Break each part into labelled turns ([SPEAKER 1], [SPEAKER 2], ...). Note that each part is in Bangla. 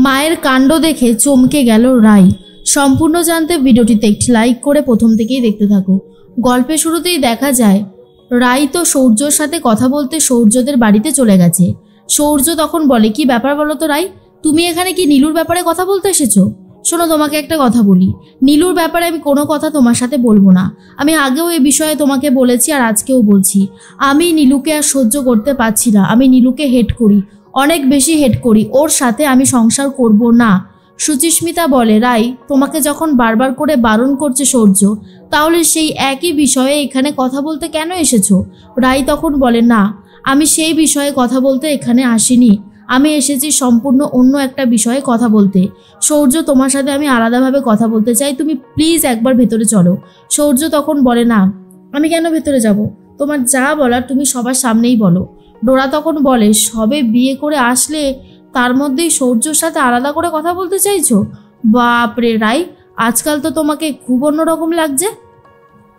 [SPEAKER 1] মায়ের কাণ্ড দেখে চমকে গেল রাই। সম্পূর্ণ জানতে ভিডিওটিতে একটি লাইক করে প্রথম থেকেই দেখতে থাকো। গল্পের শুরুতেই দেখা যায় রাই তো সৌর্যর সাথে কথা বলতে সৌর্যদের বাড়িতে চলে গেছে। সৌর্য তখন বলে, কি ব্যাপার বলো তো রাই, তুমি এখানে কি নীলুর ব্যাপারে কথা বলতে এসেছো? শোনো, তোমাকে একটা কথা বলি, নীলুর ব্যাপারে আমি কোনো কথা তোমার সাথে বলবো না। আমি আগেও এই বিষয়ে তোমাকে বলেছি আর আজকেও বলছি, আমি নীলুকে আর সহ্য করতে পারছি না। আমি নীলুকে হেট করি, অনেক বেশি হেট করি। ওর সাথে আমি সংসার করব না। সুচিস্মিতা বলে, রাই তোমাকে যখন বারবার করে বারণ করছে সৌর্য, তাহলে সেই একই বিষয়ে এখানে কথা বলতে কেন এসেছো? রাই তখন বলে, না আমি সেই বিষয়ে কথা বলতে এখানে আসিনি, আমি এসেছি সম্পূর্ণ অন্য একটা বিষয়ে কথা বলতে। সৌর্য তোমার সাথে আমি আলাদাভাবে কথা বলতে চাই, তুমি প্লিজ একবার ভেতরে চলো। সৌর্য তখন বলে, না আমি কেন ভেতরে যাব? তোমার যা বলার তুমি সবার সামনেই বলো। ডোরা তখন বলে, সবে বিয়ে করে আসলে তার মধ্যেই সৌর্যর সাথে আলাদা করে কথা বলতে চাইছো? বাপরে রাই, আজকাল তো তোমাকে খুব অন্যরকম লাগছে।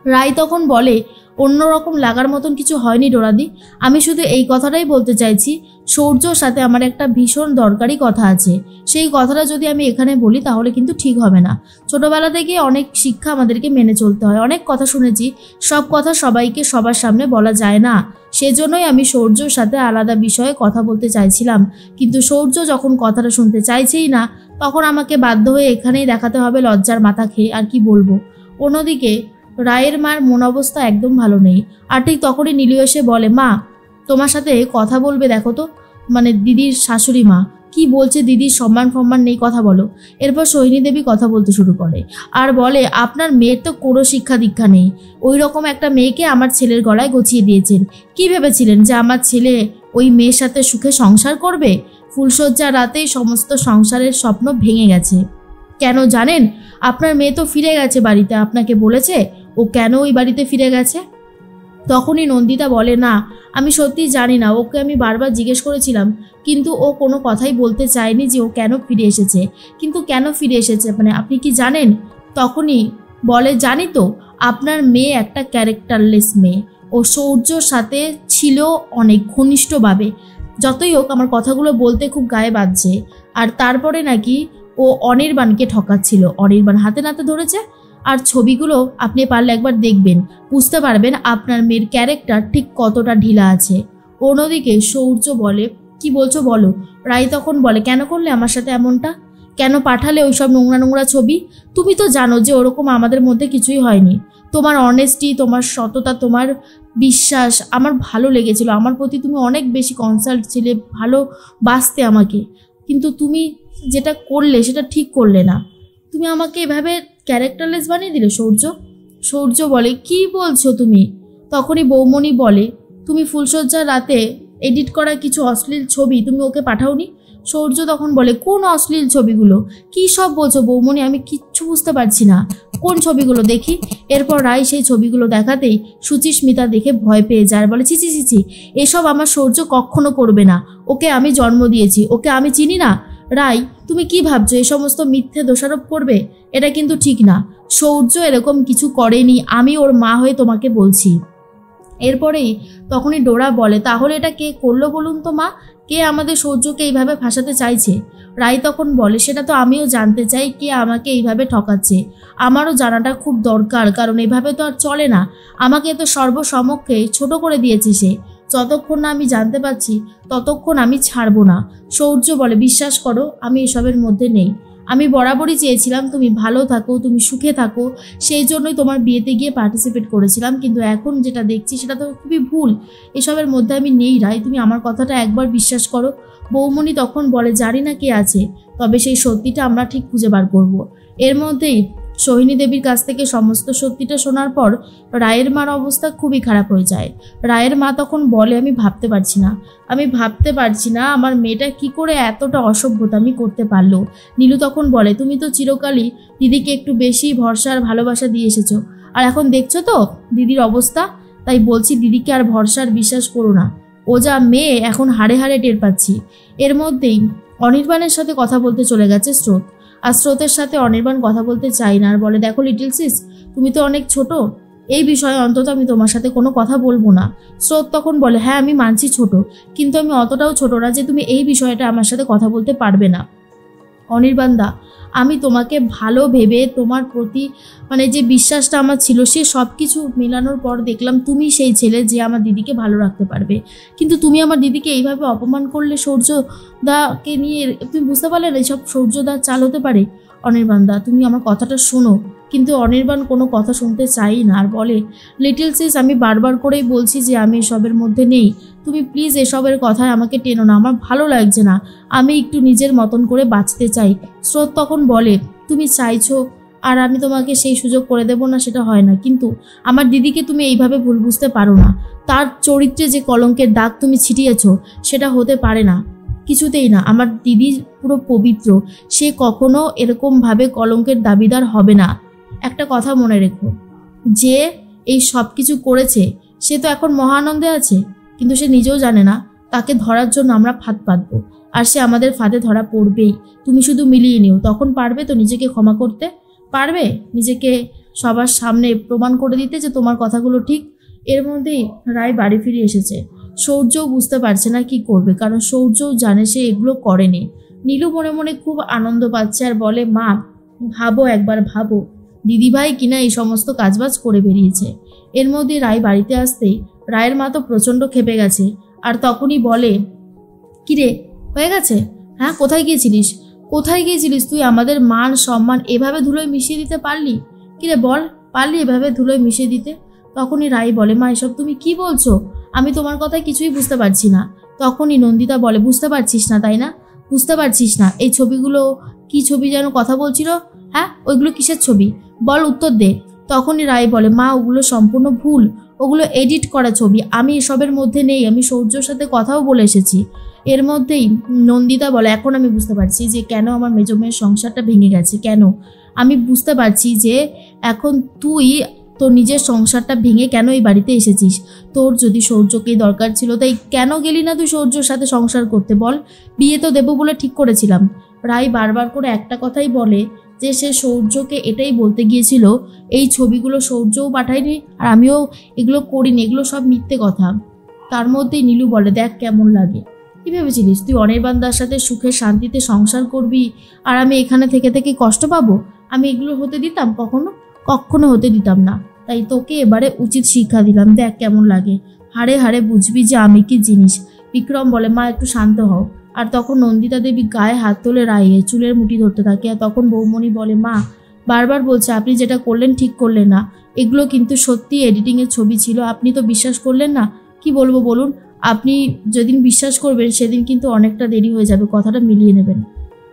[SPEAKER 1] রাই তখন বলে, অন্যরকম লাগার মতন কিছু হয়নি ডোরাদি, আমি শুধু এই কথাটাই বলতে চাইছি, সৌর্যর সাথে আমার একটা ভীষণ দরকারি কথা আছে। সেই কথাটা যদি আমি এখানে বলি তাহলে কিন্তু ঠিক হবে না। ছোটবেলা থেকে অনেক শিক্ষা আমাদেরকে মেনে চলতে হয়, অনেক কথা শুনেছি, সব কথা সবাইকে সবার সামনে বলা যায় না। সেজন্যই আমি সৌর্যর সাথে আলাদা বিষয়ে কথা বলতে চাইছিলাম, কিন্তু সৌর্য যখন কথাটা শুনতে চাইছেই না, তখন আমাকে বাধ্য হয়ে এখানেই দেখাতে হবে লজ্জার মাথা খেয়ে। আর কি বলবো। অন্যদিকে রায়ের মার মন অবস্থা একদম ভালো নেই। আর ঠিক তখনই নীলু এসে বলে, মা তোমার সাথে কথা বলবে, দেখো তো। মানে দিদির শাশুড়ি মা কি বলছে, দিদির সম্মান নেই, কথা বলো। এরপর সোহিনী দেবী কথা বলতে শুরু করে আর বলে, আপনার মেয়ের তো কোনো শিক্ষা দীক্ষা নেই। ওই রকম একটা মেয়েকে আমার ছেলের গলায় গছিয়ে দিয়েছেন। কি ভেবেছিলেন যে আমার ছেলে ওই মেয়ের সাথে সুখে সংসার করবে? ফুলশয্যা রাতেই সমস্ত সংসারের স্বপ্ন ভেঙে গেছে। কেন জানেন? আপনার মেয়ে তো ফিরে গেছে বাড়িতে, আপনাকে বলেছে ও কেন ওই বাড়িতে ফিরে গেছে? তখনই নন্দিতা বলে, না আমি সত্যি জানি না, ওকে আমি বারবার জিজ্ঞেস করেছিলাম, কিন্তু ও কোনো কথাই বলতে চায়নি যে ও কেন ফিরে এসেছে। কিন্তু কেন ফিরে এসেছে মানে আপনি কি জানেন? তখনই বলে, জানি তো, আপনার মেয়ে একটা ক্যারেক্টারলেস মেয়ে। ও সৌর্যর সাথে ছিল অনেক ঘনিষ্ঠভাবে। যতই হোক, আমার কথাগুলো বলতে খুব গায়ে বাজছে। আর তারপরে নাকি ও অনির্বাণকে ঠকাচ্ছিল, অনির্বাণ হাতে নাতে ধরেছে। আর ছবিগুলো আপনি পারলে একবার দেখবেন, বুঝতে পারবেন আপনার মেয়ের ক্যারেক্টার ঠিক কতটা ঢিলা আছে। অন্যদিকে সৌর্য বলে, কি বলছো বলো। রাই তখন বলে, কেন করলে আমার সাথে এমনটা? কেন পাঠালে ওইসব নোংরা নোংরা ছবি? তুমি তো জানো যে ওরকম আমাদের মধ্যে কিছুই হয়নি। তোমার অনেস্টি, তোমার সততা, তোমার বিশ্বাস আমার ভালো লেগেছিল। আমার প্রতি তুমি অনেক বেশি কনসার্ন ছিলে, ভালোবাসতে আমাকে। কিন্তু তুমি যেটা করলে সেটা ঠিক করলে না। তুমি আমাকে এভাবে ক্যারেক্টারলেস বানিয়ে দিলে সৌর্য। সৌর্য বলে, কি বলছো তুমি? তখনই বৌমণি বলে, তুমি ফুলশয্যার রাতে এডিট করা কিছু অশ্লীল ছবি তুমি ওকে পাঠাওনি? সৌর্য তখন বলে, কোন অশ্লীল ছবিগুলো? কি সব বলছো বৌমণি, আমি কিচ্ছু বুঝতে পারছি না। কোন ছবিগুলো দেখি? এরপর রাই সেই ছবিগুলো দেখাতেই সুচিস্মিতা দেখে ভয় পেয়ে যায়, বলে, ছি ছি ছি ছি, এসব আমার সৌর্য কখনো করবে না। ওকে আমি জন্ম দিয়েছি, ওকে আমি চিনি না? রাই তুমি কি ভাবছো এই সমস্ত মিথ্যে দোষারোপ করবে? এটা কিন্তু ঠিক না। সৌর্য এরকম কিছু করেনি, আমি ওর মা হয়ে তোমাকে বলছি। এরপরেই তখনই ডোরা বলে, তাহলে এটা কে করলো বলুন তো মা? কে আমাদের সৌর্যকে এইভাবে ফাঁসাতে চাইছে? রাই তখন বলে, সেটা তো আমিও জানতে চাই, কে আমাকে এইভাবে ঠকাচ্ছে। আমারও জানাটা খুব দরকার, কারণ এভাবে তো আর চলে না। আমাকে তো সর্বসমক্ষে ছোট করে দিয়েছে সে। যতক্ষণ না আমি জানতে পারছি ততক্ষণ আমি ছাড়বো না। সৌর্য বলে, বিশ্বাস করো আমি এসবের মধ্যে নেই। আমি বরাবরই চেয়েছিলাম তুমি ভালো থাকো, তুমি সুখে থাকো, সেই জন্যই তোমার বিয়েতে গিয়ে পার্টিসিপেট করেছিলাম। কিন্তু এখন যেটা দেখছি সেটা তো খুবই ভুল। এসবের মধ্যে আমি নেই রাই, তুমি আমার কথাটা একবার বিশ্বাস করো। বৌমণি তখন বলে, জানি না কে আছে, তবে সেই সত্যিটা আমরা ঠিক খুঁজে বার করব। এর মধ্যেই সোহিনী দেবীর কাছ থেকে সমস্ত সত্যিটা শোনার পর রায়ের মার অবস্থা খুবই খারাপ হয়ে যায়। রায়ের মা তখন বলে, আমি ভাবতে পারছি না আমার মেয়েটা কি করে এতটা অসভ্যতামি করতে পারলো। নীলু তখন বলে, তুমি তো চিরকালই দিদিকে একটু বেশি ভরসা আর ভালোবাসা দিয়ে এসেছো, আর এখন দেখছো তো দিদির অবস্থা। তাই বলছি দিদিকে আর ভরসা আর বিশ্বাস করো না। ও যা মেয়ে এখন হাড়ে হাড়ে টের পাচ্ছি। এর মধ্যেই অনির্বাণের সাথে কথা বলতে চলে গেছে স্রোত। আর স্রোতের সাথে অনির্বাণ কথা বলতে চাই না আর বলে, দেখো লিটল সিস, তুমি তো অনেক ছোট, এই বিষয়ে অন্তত আমি তোমার সাথে কোনো কথা বলবো না। স্রোত তখন বলে, হ্যাঁ আমি মানছি ছোট, কিন্তু আমি অতটাও ছোট না যে তুমি এই বিষয়টা আমার সাথে কথা বলতে পারবে না। অনির্বাণদা, আমি তোমাকে ভালো ভেবে তোমার প্রতি মানে যে বিশ্বাসটা আমার ছিল সে সব কিছু মেলানোর পর দেখলাম তুমি সেই ছেলে যে আমার দিদিকে ভালো রাখতে পারবে, কিন্তু তুমি আমার দিদিকে এইভাবে অপমান করলে সূর্যদাকে নিয়ে। তুমি বুঝতে পারলে না এইসব সূর্যদার চাল হতে পারে? অনির্বাণদা, তুমি আমার কথাটা শোনো। কিন্তু অনির্বাণ কোনো কথা শুনতে চাই না আর বলে, লিটল সিস, আমি বারবার করেই বলছি যে আমি এসবের মধ্যে নেই, তুমি প্লিজ এসবের কথায় আমাকে টেনো না, আমার ভালো লাগছে না, আমি একটু নিজের মতন করে বাঁচতে চাই। স্রোত তখন বলে, তুমি চাইছো আর আমি তোমাকে সেই সুযোগ করে দেব না সেটা হয় না, কিন্তু আমার দিদিকে তুমি এইভাবে ভুল বুঝতে পারো না, তার চরিত্রে যে কলঙ্কের দাগ তুমি ছিটিয়েছো সেটা হতে পারে না, কিছুতেই না। আমার দিদি পুরো পবিত্র, সে কখনো এরকমভাবে কলঙ্কের দাবিদার হবে না। একটা কথা মনে রেখো, যে এই সব কিছু করেছে সে তো এখন মহানন্দে আছে, কিন্তু সে নিজেও জানে না তাকে ধরার জন্য আমরা ফাঁদ পাতবো, আর সে আমাদের ফাঁদে ধরা পড়বেই। তুমি শুধু মিলিয়ে নিও, তখন পারবে তো নিজেকে ক্ষমা করতে, পারবে নিজেকে সবার সামনে প্রমাণ করে দিতে যে তোমার কথাগুলো ঠিক। এর মধ্যেই রায় বাড়ি ফিরে এসেছে। সূর্যও বুঝতে পারছে না কি করবে, কারণ সূর্যও জানে সে এগুলো করেনি। নীলু মনে মনে খুব আনন্দ পাচ্ছে আর বলে, মা ভাবো, একবার ভাবো, দিদিভাই কিনা এই সমস্ত কাজবাজ করে বেরিয়েছে। এর মধ্যে রায় বাড়িতে আসতেই রায়ের মা তো প্রচণ্ড ক্ষেপে গেছে, আর তখনই বলে, কিরে হয়ে গেছে? হ্যাঁ, কোথায় গিয়েছিলিস? কোথায় গিয়েছিলিস তুই? আমাদের মান সম্মান এভাবে ধুলোয় মিশিয়ে দিতে পারলি? কিরে বল, পারলি এভাবে ধুলোয় মিশিয়ে দিতে? তখনই রাই বলে, মা এসব তুমি কি বলছো? আমি তোমার কথায় কিছুই বুঝতে পারছি না। তখনই নন্দিতা বলে, বুঝতে পারছিস না তাই না? বুঝতে পারছিস না? এই ছবিগুলো কি ছবি যেন কথা বলছিল? হ্যাঁ, ওইগুলো কিসের ছবি? বল, উত্তর দে। তখনই রাই বলে, মা ওগুলো সম্পূর্ণ ভুল, ওগুলো এডিট করা ছবি, আমি এসবের মধ্যে নেই, আমি সূর্যর সাথে কথাও বলে এসেছি। এর মধ্যেই নন্দিতা বলে, এখন আমি বুঝতে পারছি যে কেন আমার মেজ মেয়ের সংসারটা ভেঙে গেছে, কেন আমি বুঝতে পারছি যে এখন তুই তোর নিজের সংসারটা ভেঙে কেন এই বাড়িতে এসেছিস। তোর যদি সৌর্যকেই দরকার ছিল, তাই কেন গেলি না তুই সৌর্যর সাথে সংসার করতে? বল, বিয়ে তো দেবো বলে ঠিক করেছিলাম। রাই বারবার করে একটা কথাই বলে যে সে সৌর্যকে এটাই বলতে গিয়েছিল, এই ছবিগুলো সৌর্যও পাঠায়নি আর আমিও এগুলো করিনি, এগুলো সব মিথ্যে কথা। তার মধ্যেই নীলু বলে, দেখ কেমন লাগে, কি ভেবেছিলিস তুই অনির্বাণদার সাথে সুখে শান্তিতে সংসার করবি আর আমি এখানে থেকে থেকে কষ্ট পাবো? আমি এগুলো হতে দিতাম? কখনো হতে দিতাম না। তাই তোকে এবারে উচিত শিক্ষা দিলাম, দেখ কেমন লাগে, হাড়ে হাড়ে বুঝবি যে আমি কি জিনিস। বিক্রম বলে, মা একটু শান্ত হও। আর তখন নন্দিতা দেবী গায়ে হাত তোলে রাইয়ে চুলের মুঠি ধরতে থাকে। আর তখন বৌমণি বলে, মা বারবার বলছে আপনি যেটা করলেন ঠিক করলেন না, এগুলো কিন্তু সত্যি এডিটিংয়ের ছবি ছিল, আপনি তো বিশ্বাস করলেন না। কি বলবো বলুন, আপনি যেদিন বিশ্বাস করবেন সেদিন কিন্তু অনেকটা দেরি হয়ে যাবে, কথাটা মিলিয়ে নেবেন।